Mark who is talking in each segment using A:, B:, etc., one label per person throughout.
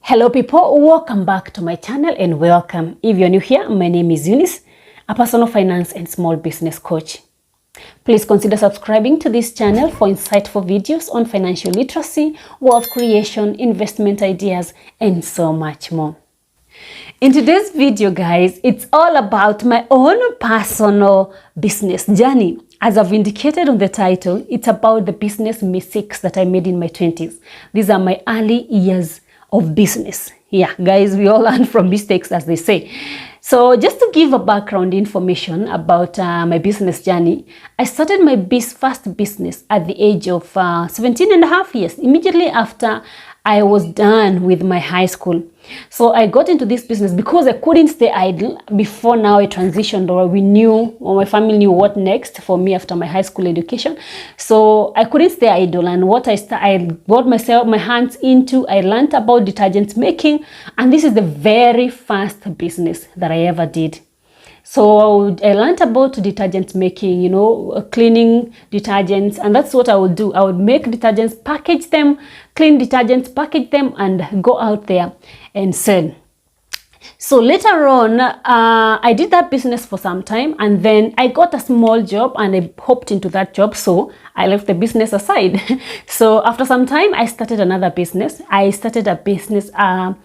A: Hello people, welcome back to my channel and welcome. If you're new here, my name is Eunice, a personal finance and small business coach. Please consider subscribing to this channel for insightful videos on financial literacy, wealth creation, investment ideas, and so much more. In today's video, guys, it's all about my own personal business journey. As I've indicated on the title, it's about the business mistakes that I made in my 20s. These are my early years of business. Yeah, guys, we all learn from mistakes, as they say. So just to give a background information about my business journey, I started my first business at the age of 17 and a half years, immediately after I was done with my high school. So I got into this business because I couldn't stay idle. Before now I transitioned, or my family knew what next for me after my high school education. So I couldn't stay idle, and what I got my hands into, I learned about detergent making, and this is the very first business that I ever did. So I learned about detergent making, cleaning detergents, and that's what I would do. I would make detergents, package them, clean detergents, package them, and go out there and sell. So later on, I did that business for some time, and then I got a small job and I hopped into that job. So I left the business aside. So after some time, I started another business. I started a business, a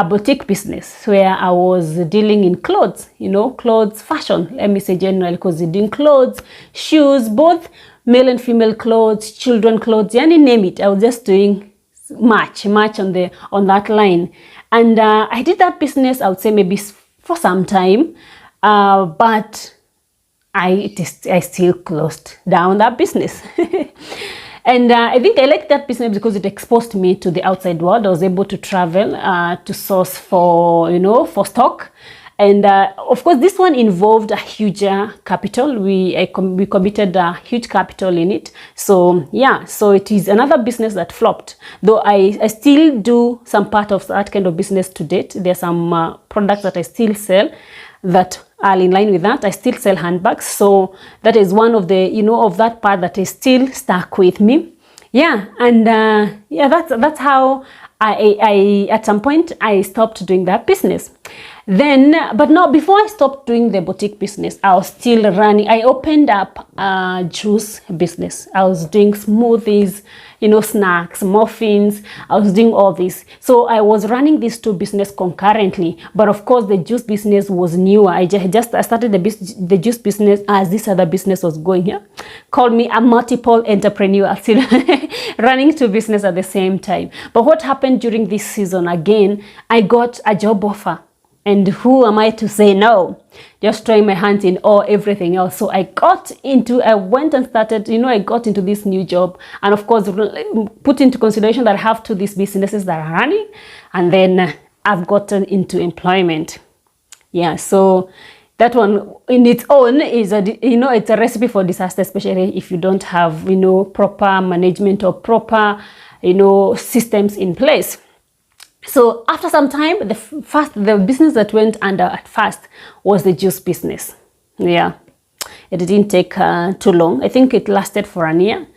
A: boutique business, where I was dealing in clothes, clothes, fashion, let me say generally, because I doing clothes, shoes, both male and female clothes, children clothes, any name it. I was just doing much on that line. And I did that business, I would say maybe for some time, but I still closed down that business. And I think I liked that business because it exposed me to the outside world. I was able to travel to source for stock. And of course, this one involved a huge capital. We committed a huge capital in it. So yeah, so it is another business that flopped. Though I still do some part of that kind of business to date. There's some products that I still sell that are in line with that. I still sell handbags. So that is one of the, of that part that is still stuck with me. Yeah, and yeah, that's how I at some point I stopped doing that business. Then, but no, before I stopped doing the boutique business, I was still running. I opened up a juice business. I was doing smoothies, snacks, muffins. I was doing all this. So I was running these two businesses concurrently. But of course, the juice business was newer. I started the juice business as this other business was going here. Called me a multiple entrepreneur, still running two businesses at the same time. But what happened during this season, again, I got a job offer. And who am I to say no? Just throwing my hands in everything else. So I went and started, I got into this new job. And of course, put into consideration that I have these businesses that are running. And then I've gotten into employment. Yeah, so that one in its own is it's a recipe for disaster, especially if you don't have, proper management or proper, systems in place. So after some time, the business that went under at first was the juice business. Yeah, it didn't take too long. I think it lasted for a year.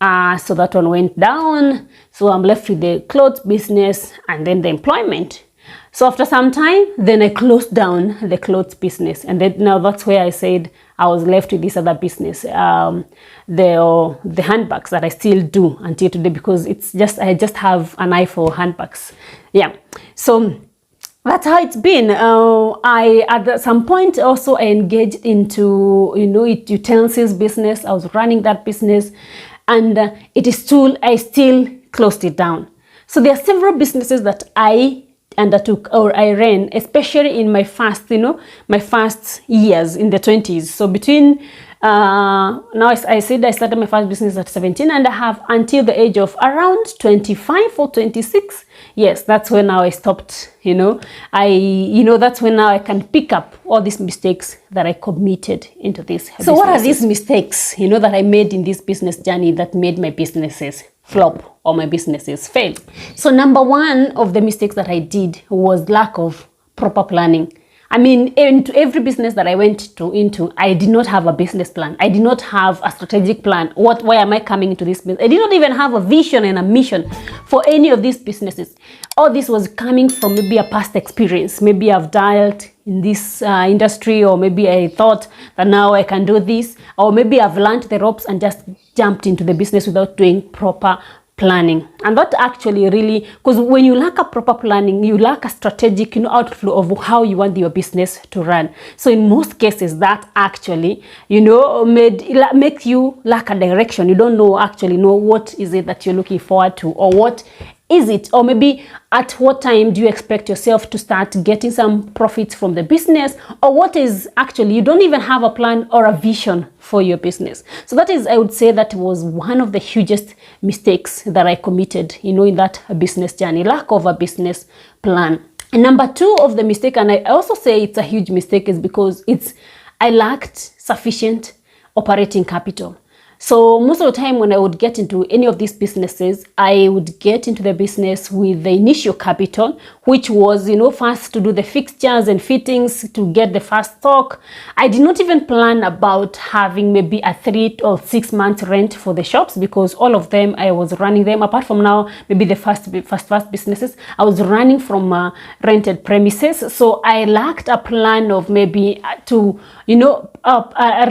A: So that one went down. So I'm left with the clothes business and then the employment. So after some time, then I closed down the clothes business. And then now that's where I said I was left with this other business, the handbags that I still do until today, because I just have an eye for handbags. Yeah. So that's how it's been. I at some point also I engaged into utensils business. I was running that business, and I still closed it down. So there are several businesses that I undertook or I ran, especially in my first years in the 20s. So between now I said I started my first business at 17 and a half until the age of around 25 or 26. Yes, that's when now I stopped, that's when now I can pick up all these mistakes that I committed into this. So what are these mistakes, that I made in this business journey that made my businesses flop or my businesses fail? So number one of the mistakes that I did was lack of proper planning. I mean, into every business that I went into, I did not have a business plan. I did not have a strategic plan. Why am I coming into this business? I did not even have a vision and a mission for any of these businesses. All this was coming from maybe a past experience. Maybe I've dealt in this industry, or maybe I thought that now I can do this, or maybe I've learned the ropes and just jumped into the business without doing proper planning. And that actually really, because when you lack a proper planning, you lack a strategic outflow of how you want your business to run. So in most cases, that actually makes you lack a direction. You don't know what is it that you're looking forward to, or what is it, or maybe at what time do you expect yourself to start getting some profits from the business, or what is actually, you don't even have a plan or a vision for your business. So that is, I would say, that was one of the hugest mistakes that I committed, in that business journey, lack of a business plan. And number two of the mistake, and I also say it's a huge mistake, is because I lacked sufficient operating capital. So most of the time when I would get into any of these businesses, I would get into the business with the initial capital, which was, first to do the fixtures and fittings, to get the first stock. I did not even plan about having maybe a 3 or 6 months rent for the shops, because all of them, I was running them. Apart from now, maybe the first businesses, I was running from rented premises. So I lacked a plan of maybe a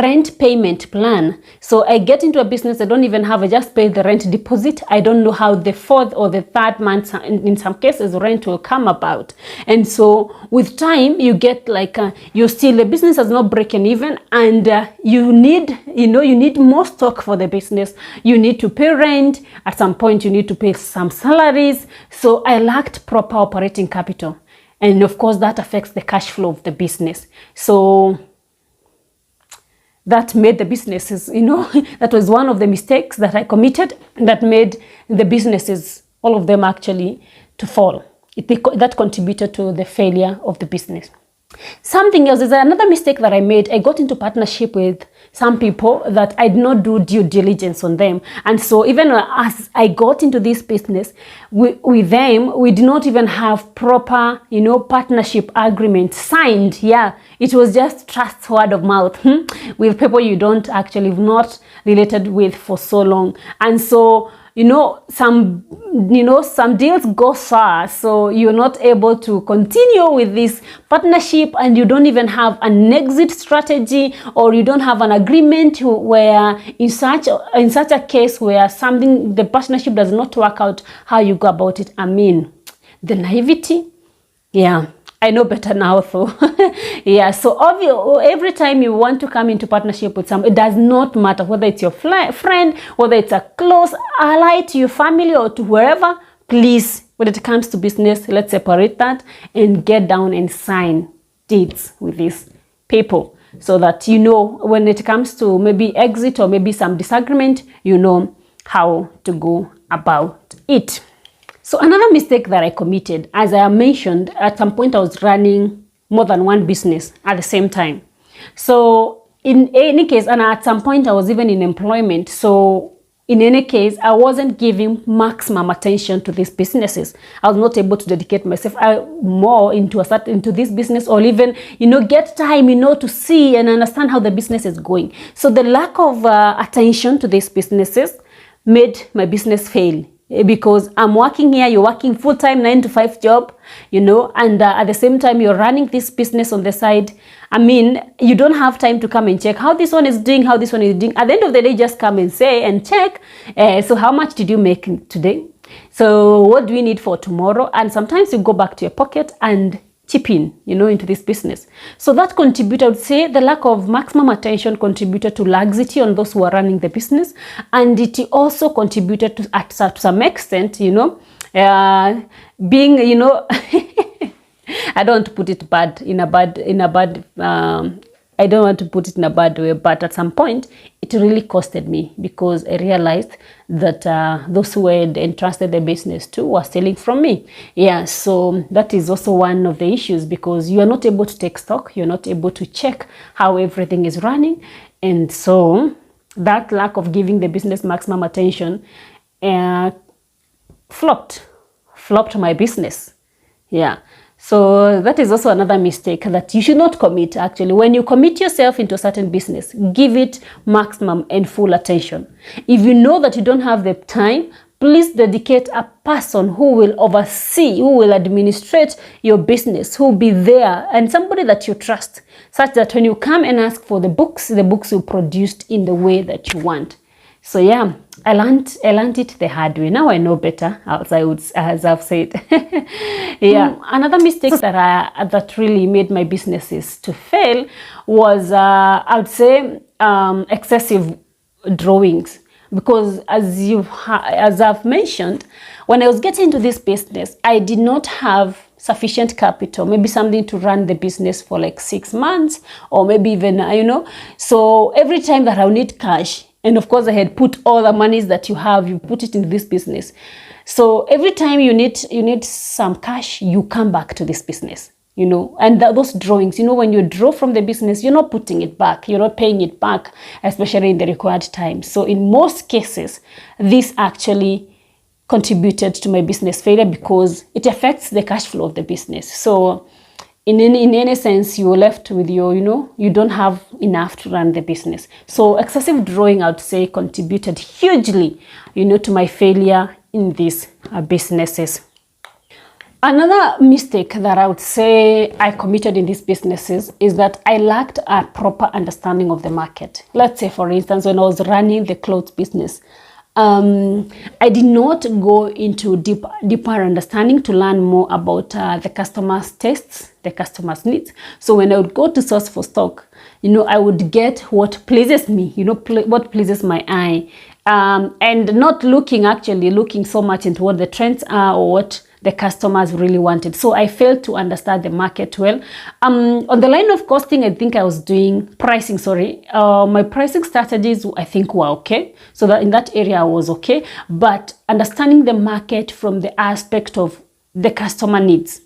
A: rent payment plan. So I get into a business, I don't even have, I just pay the rent deposit. I don't know how the 4th or the 3rd month, in some cases, rent will come about. And so with time, you get like, the business has not broken even, and you need more stock for the business. You need to pay rent. At some point, you need to pay some salaries. So I lacked proper operating capital. And of course, that affects the cash flow of the business. So that made the businesses, that was one of the mistakes that I committed that made the businesses, all of them actually, to fall. That contributed to the failure of the business. Something else is another mistake that I made. I got into partnership with some people that I did not do due diligence on them. And so even as I got into this business with them, we did not even have proper, partnership agreement signed. Yeah, it was just trust word of mouth with people you don't actually not related with for so long. And so some deals go far, so you're not able to continue with this partnership, and you don't even have an exit strategy, or you don't have an agreement where in such a case where the partnership does not work out, how you go about it. I mean, the naivety. Yeah, I know better now though. Yeah, so every time you want to come into partnership with someone, it does not matter whether it's your friend, whether it's a close ally to your family or to wherever, please, when it comes to business, let's separate that and get down and sign deeds with these people, so that when it comes to maybe exit or maybe some disagreement, how to go about it. So another mistake that I committed, as I mentioned, at some point I was running more than one business at the same time. So in any case, and at some point I was even in employment. So in any case, I wasn't giving maximum attention to these businesses. I was not able to dedicate myself more into this business, or even, get time, to see and understand how the business is going. So the lack of attention to these businesses made my business fail. Because I'm working here, you're working full-time 9 to 5 job, and at the same time you're running this business on the side. I mean, you don't have time to come and check how this one is doing, how this one is doing. At the end of the day, just come and say and check. So how much did you make today? So what do we need for tomorrow? And sometimes you go back to your pocket and chip in, into this business. So that contributed, I would say, the lack of maximum attention contributed to laxity on those who are running the business. And it also contributed to, at some extent, being, I don't want to put it I don't want to put it in a bad way, but at some point, it really costed me, because I realized that those who had entrusted the business to were stealing from me. Yeah, so that is also one of the issues, because you are not able to take stock, you're not able to check how everything is running. And so that lack of giving the business maximum attention flopped my business. Yeah. So that is also another mistake that you should not commit. Actually, when you commit yourself into a certain business, give it maximum and full attention. If you know that you don't have the time, please dedicate a person who will oversee, who will administrate your business, who will be there, and somebody that you trust, such that when you come and ask for the books will produced in the way that you want. So yeah, I learned it the hard way. Now I know better, as I've said. Yeah, another mistake that really made my businesses to fail was I would say excessive drawings. Because as I've mentioned, when I was getting into this business, I did not have sufficient capital, maybe something to run the business for like 6 months, or maybe even, so every time that I need cash, and of course I had put all the monies that you put it into this business. So every time you need some cash, you come back to this business. And those drawings, when you draw from the business, you're not putting it back, you're not paying it back, especially in the required time. So in most cases, this actually contributed to my business failure because it affects the cash flow of the business. So in any sense, you're left with you don't have enough to run the business. So excessive drawing, I would say, contributed hugely, to my failure in these businesses. Another mistake that I would say I committed in these businesses is that I lacked a proper understanding of the market. Let's say, for instance, when I was running the clothes business, I did not go into deeper understanding to learn more about the customer's tastes, the customer's needs. So when I would go to source for stock, I would get what pleases me, what pleases my eye, and not looking so much into what the trends are or what the customers really wanted. So I failed to understand the market well. On the line of costing, I think I was doing pricing, my pricing strategies, I think, were okay. So that in that area I was okay. But understanding the market from the aspect of the customer needs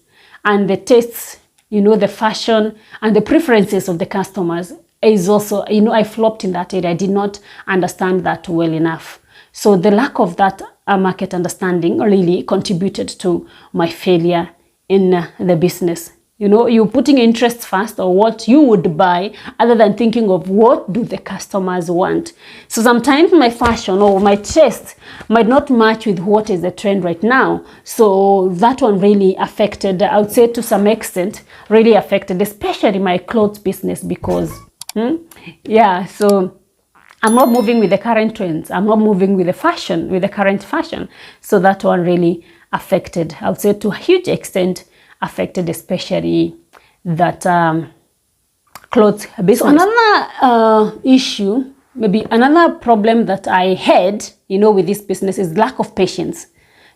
A: and the tastes, the fashion and the preferences of the customers is also, I flopped in that area. I did not understand that well enough. So the lack of that market understanding really contributed to my failure in the business. You're putting interests first, or what you would buy, other than thinking of what do the customers want. So sometimes my fashion or my taste might not match with what is the trend right now. So that one really affected, I would say to some extent, really affected, especially my clothes business because, so I'm not moving with the current trends. I'm not moving with the current fashion. So that one really affected, I would say to a huge extent, affected especially that clothes business. So another issue, maybe another problem that I had, with this business is lack of patience.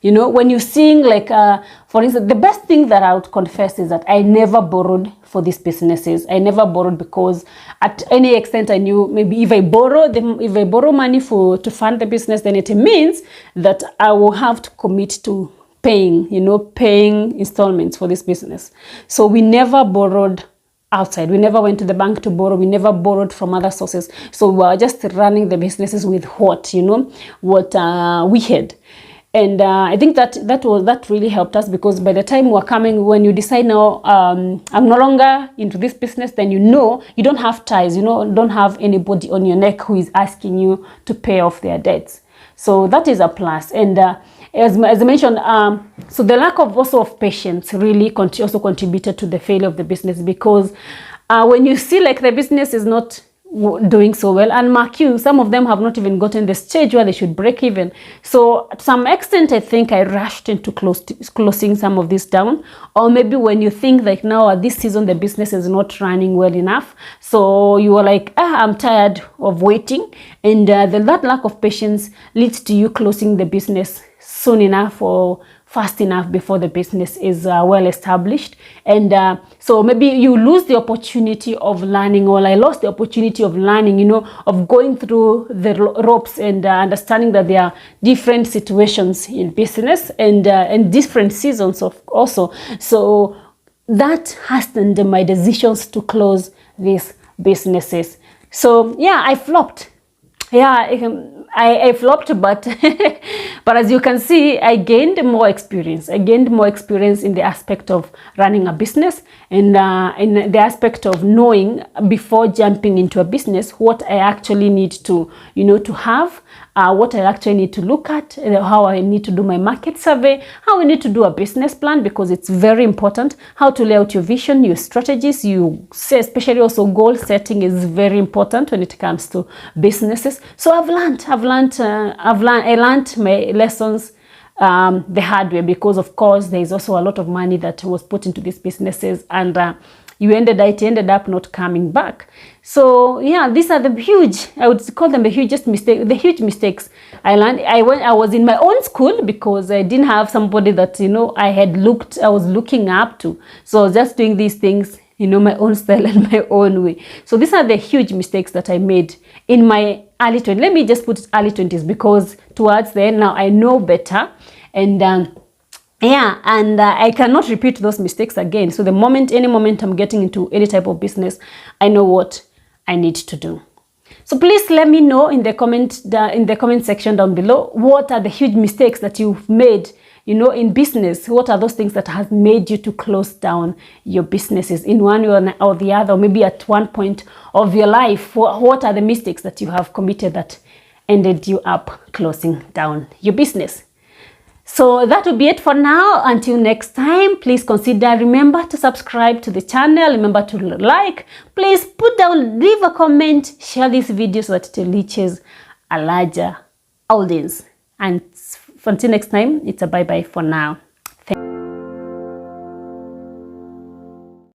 A: When you're seeing for instance, the best thing that I would confess is that I never borrowed for these businesses. I never borrowed because at any extent I knew maybe if I borrow money to fund the business, then it means that I will have to commit to paying installments for this business. So we never borrowed outside. We never went to the bank to borrow. We never borrowed from other sources. So we were just running the businesses with what we had. And I think that really helped us because by the time we're coming, when you decide now, I'm no longer into this business, then you don't have ties, don't have anybody on your neck who is asking you to pay off their debts. So that is a plus. And as I mentioned, so the lack of patience really also contributed to the failure of the business because when you see the business is not doing so well, and mark you, some of them have not even gotten the stage where they should break even. So to some extent, I think I rushed into closing some of this down. Or maybe when you think now at this season the business is not running well enough, so you are like, I'm tired of waiting, and then that lack of patience leads to you closing the business soon enough or fast enough before the business is well established. And so maybe you lose the opportunity of learning, or I lost the opportunity of learning, of going through the ropes and understanding that there are different situations in business and different seasons also. So that hastened my decisions to close these businesses. So yeah, I flopped. Yeah, I flopped, but but as you can see, I gained more experience. I gained more experience in the aspect of running a business, and in the aspect of knowing before jumping into a business what I actually need to, to have, what I actually need to look at, how I need to do my market survey, how I need to do a business plan, because it's very important. How to lay out your vision, your strategies, you say, especially also goal setting is very important when it comes to businesses. So I learned my lessons the hard way, because of course there is also a lot of money that was put into these businesses, and it ended up not coming back. So yeah, these are the huge, I would call them the huge mistakes I learned. I was in my own school, because I didn't have somebody that I was looking up to. So I was just doing these things, my own style and my own way. So these are the huge mistakes that I made in my early 20s. Let me just put it early 20s, because towards then now I know better, and I cannot repeat those mistakes again. So any moment I'm getting into any type of business, I know what I need to do. So please let me know in the comment section down below, what are the huge mistakes that you've made, in business. What are those things that have made you to close down your businesses in one way or the other, or maybe at one point of your life? What are the mistakes that you have committed that ended you up closing down your business? So that will be it for now. Until next time, please remember to subscribe to the channel. Remember to like. Please leave a comment, share this video so that it reaches a larger audience. And until next time, it's a bye-bye for now.